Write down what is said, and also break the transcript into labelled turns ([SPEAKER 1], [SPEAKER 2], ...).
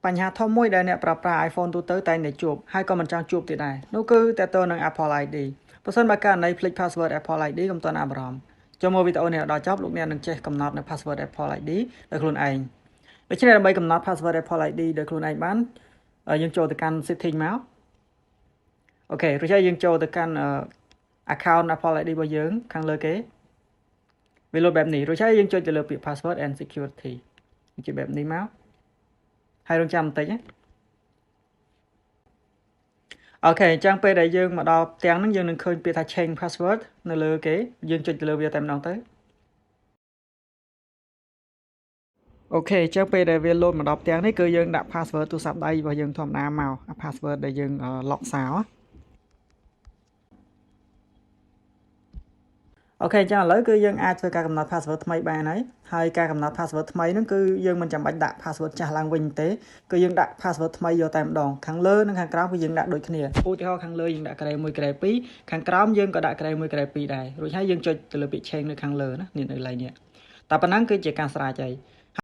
[SPEAKER 1] បញ្ហាធំមួយដែលអ្នកប្រើប្រាស់ iPhone ទូទៅតែងតែជួបហើយក៏មិនចង់ជួបទៀតដែរនោះគឺទាក់ទងនឹង Apple ID បើសិនបើករណីភ្លេច password Apple ID កុំទាន់អាប់អារម្មណ៍ចូលមកវីដេអូនេះដល់ចប់លោកអ្នកនឹងចេះកំណត់នៅ password Apple ID ដោយខ្លួនឯងដូច្នេះដើម្បីកំណត់ password Apple ID ដោយខ្លួនឯងបានយើងចូលទៅកាន់ setting មកអូខេរួចហើយយើងចូលទៅកាន់ account Apple ID របស់យើងខាងលើគេវាលោតបែបនេះរួចហើយយើងចុចទៅលើពាក្យ password and security វាជាបែបនេះមកហើយរងចាំបន្តិចណាអូខេអញ្ចឹងពេលដែលយើងមកដល់ផ្ទាំងហ្នឹងយើងនឹងឃើញពាក្យថា change password នៅលើគេយើងចុចទៅលើវាតែម្ដងទៅអូខេអញ្ចឹងពេលដែលវាលោតមកដល់ផ្ទាំងនេះគឺយើងដាក់ password ទូរស័ព្ទដៃរបស់យើងធម្មតាមកអា password ដែលយើង lock សោអូខេអញ្ចឹងឥឡូវគឺយើងអាចធ្វើការកំណត់ password ថ្មីបានហើយការកំណត់ password ថ្មីហ្នឹងគឺយើងមិនចាំបាច់ដាក់ password ចាស់ឡើងវិញទេគឺយើងដាក់ password ថ្មីយកតែម្ដងខាងលើនិងខាងក្រោមគឺយើងដាក់ដូចគ្នាឧទាហរណ៍ខាងលើយើងដាក់ក្រែ1ក្រែ2ខាងក្រោមយើងក៏ដាក់ក្រែ1ក្រែ2ដែររួចហើយយើងចុចទៅលើពាក្យ change នៅខាងលើណានេះនៅកន្លែងនេះតែប៉ុណ្ណឹងគឺជាការស្រេចហើយ